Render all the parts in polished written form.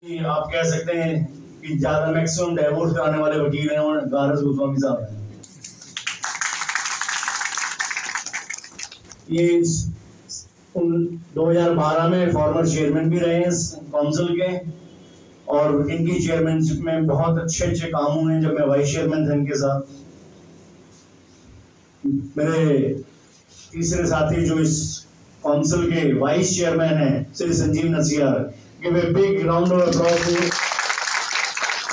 आप कह सकते हैं कि ज्यादा मैक्सिमम डाइवोर्स कराने वाले वकील हैं और गारस गोस्वामी साहब हैं। ये 2012 में फॉर्मर चेयरमैन भी रहे हैं काउंसिल के, और इनकी चेयरमैनशिप में बहुत अच्छे काम हुए जब मैं वाइस चेयरमैन था इनके साथ। मेरे तीसरे साथी जो इस काउंसिल के वाइस चेयरमैन हैं Shri Sanjeev Nasiyar, give a big round of applause to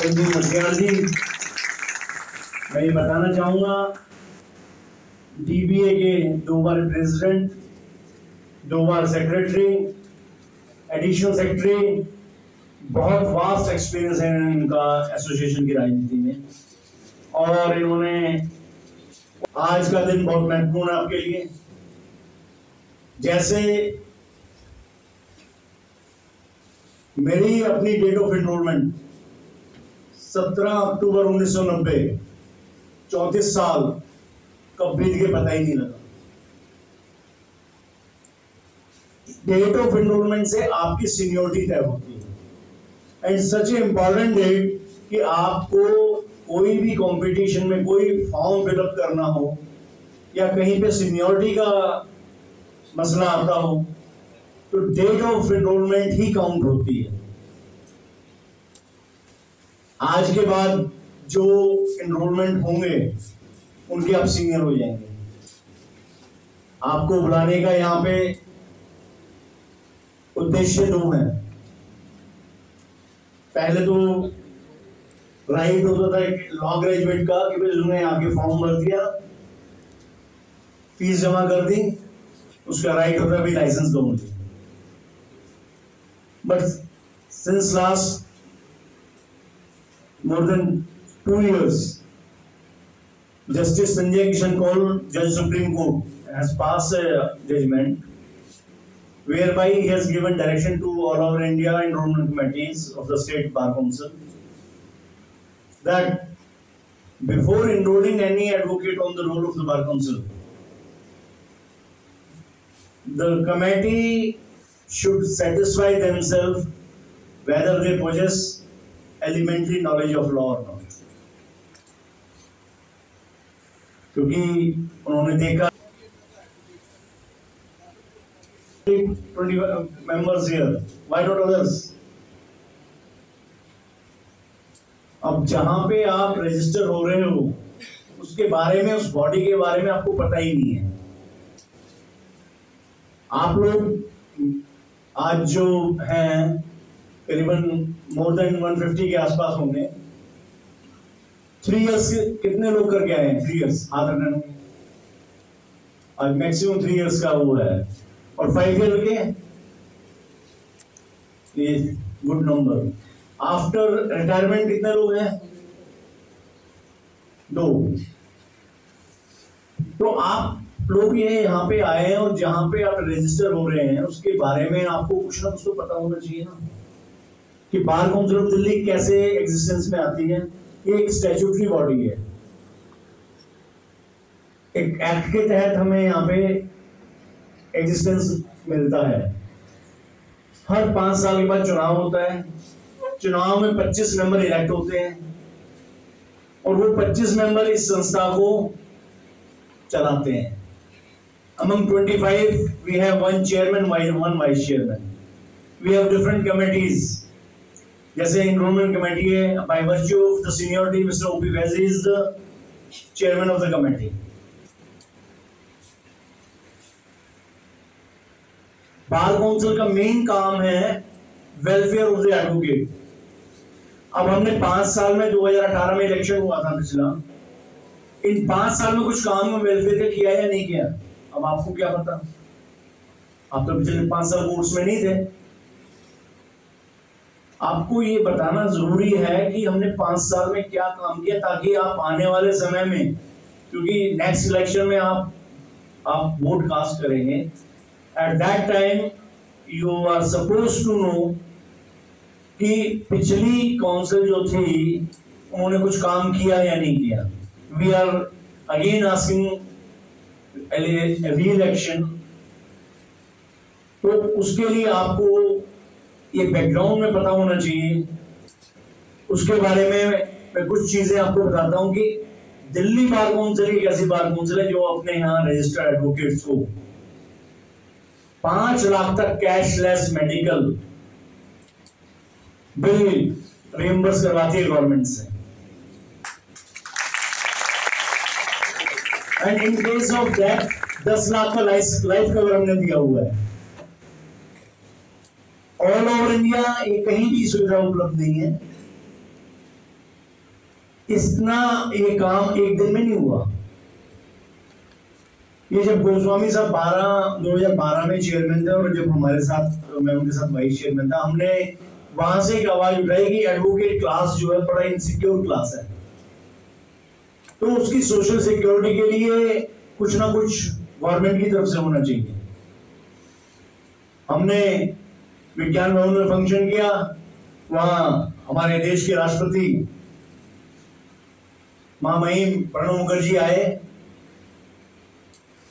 Sanjeev Nasiyar ji. मैं ये बताना चाहूंगा, डीबीए के 2 बार प्रेसिडेंट, 2 बार सेक्रेटरी, एडिशनल सेक्रेटरी, बहुत वास्ट एक्सपीरियंस है इनका एसोसिएशन की राजनीति में, और इन्होंने आज का दिन बहुत महत्वपूर्ण है आपके लिए। जैसे मेरी अपनी डेट ऑफ एनरोलमेंट 17 अक्टूबर 1990, 34 साल कब बीत गए पता ही नहीं लगा। डेट ऑफ एनरोलमेंट से आपकी सीनियोरिटी तय होती है, and such a important date कि आपको कोई भी कंपटीशन में कोई फॉर्म फिलअप करना हो या कहीं पे सीनियोरिटी का मसला आता हो तो डेट ऑफ एनरोलमेंट ही काउंट होती है। आज के बाद जो एनरोलमेंट होंगे उनके आप सीनियर हो जाएंगे। आपको बुलाने का यहाँ पे उद्देश्य 2 है। पहले तो राइट होता था लॉ ग्रेजुएट का कि भाई उन्होंने आके फॉर्म भर दिया, फीस जमा कर दी, उसका राइट होता है भी लाइसेंस दो मुझे। But since last more than 2 years, Justice Sanjay Kishan Kaul, Judge Supreme Court, has passed a judgment whereby he has given direction to all over India enrollment committees of the State Bar Council that before enrolling any advocate on the roll of the Bar Council, the committee should satisfy themselves whether they possess elementary knowledge of law or not. क्योंकि उन्होंने देखा 20 members here, why not others? अब जहां पे आप register हो रहे हो उसके बारे में, उस बॉडी के बारे में आपको पता ही नहीं है। आप लोग आज जो हैं करीबन मोर देन 150 के आसपास होंगे। 3 years कितने लोग करके आए हैं? 3 years हाथ रखने में, आज मैक्सिमम 3 years का वो है, और 5 year के ये गुड नंबर। आफ्टर रिटायरमेंट कितने लोग हैं? 2। तो आप लोग ये यहाँ पे आए हैं और जहां पे आप रजिस्टर हो रहे हैं उसके बारे में आपको कुछ ना कुछ तो पता होना चाहिए ना, कि बार काउंसिल ऑफ दिल्ली कैसे एग्जिस्टेंस में आती है। ये एक स्टैट्यूटरी बॉडी है, एक एक्ट के तहत हमें यहाँ पे एग्जिस्टेंस मिलता है। हर 5 साल के बाद चुनाव होता है, चुनाव में 25 मेंबर इलेक्ट होते हैं, और वो 25 मेंबर इस संस्था को चलाते हैं। Among 25, we have 1 chairman, 1 vice chairman. We have different committees. जैसे enrollment committee है, by virtue of the seniority, Mr. O.P. Vaisi is the chairman of the committee. Bar council का मेन काम है वेलफेयर ऑफ द एडवोकेट। अब हमने 5 साल में 2018 में इलेक्शन हुआ था पिछला, इन 5 साल में कुछ काम में वेलफेयर का किया या नहीं किया, अब आपको क्या पता? आप तो पिछले 5 साल कोर्स में नहीं थे। आपको ये बताना जरूरी है कि हमने 5 साल में क्या काम किया, ताकि आप आने वाले समय में, क्योंकि नेक्स्ट इलेक्शन में आप वोट कास्ट करेंगे, at that time you are suppose to know कि पिछली काउंसिल जो थी उन्होंने कुछ काम किया या नहीं किया। We are again asking re election, तो उसके लिए आपको ये बैकग्राउंड में पता होना चाहिए। उसके बारे में मैं कुछ चीजें आपको बताता हूं कि दिल्ली बार काउंसिल एक ऐसी बार काउंसिल है जो अपने यहाँ रजिस्टर्ड एडवोकेट्स को 5 लाख तक कैशलेस मेडिकल बिल रिइंबर्स करवाती है गवर्नमेंट से। And in case of death 10 lakh का लाइफ कवर हमने दिया हुआ है। ऑल ओवर इंडिया ये कहीं भी सुविधा उपलब्ध नहीं है। इतना ये काम एक दिन में नहीं हुआ। ये जब गोस्वामी साहब 2012 में चेयरमैन थे और जब हमारे साथ मैं उनके साथ वाइस चेयरमैन था, हमने वहां से एक आवाज उठाई कि एडवोकेट क्लास जो है बड़ा इनसिक्योर क्लास है, तो उसकी सोशल सिक्योरिटी के लिए कुछ ना कुछ गवर्नमेंट की तरफ से होना चाहिए। हमने विज्ञान भवन में फंक्शन किया, वहां हमारे देश के राष्ट्रपति महामहिम प्रणब मुखर्जी आए।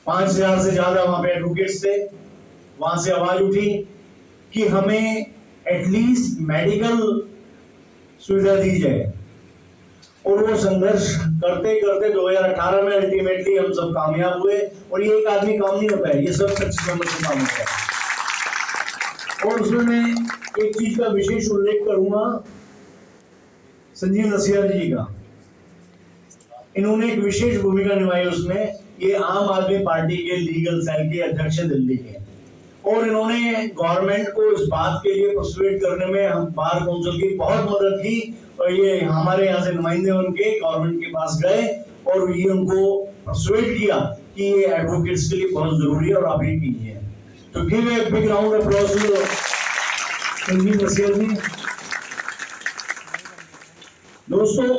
5000 से ज्यादा वहां पे एडवोकेट्स थे। वहां से आवाज उठी कि हमें एटलीस्ट मेडिकल सुविधा दी जाए, और वो संघर्ष करते करते 2018 में अल्टीमेटली हम सब कामयाब हुए। और ये एक आदमी काम नहीं होता है, ये सब 25 नंबर से काम होता है। और उसमें मैं एक चीज का विशेष उल्लेख करूंगा, संजीव नसीहर जी का। इन्होंने एक विशेष भूमिका निभाई उसमें। ये आम आदमी पार्टी के लीगल सेल के अध्यक्ष दिल्ली के, और इन्होंने गवर्नमेंट को इस बात के लिए पर्सुएट करने में हम बार काउंसिल की बहुत मदद की। और ये हमारे यहाँ से नुमाइंदे उनके गवर्नमेंट के पास गए और ये उनको पर्सुएट किया कि ये एडवोकेट्स के लिए बहुत जरूरी है और आप ये कीजिए। तो give a big round of applause to Sanjeev Nasihar ji. दोस्तों,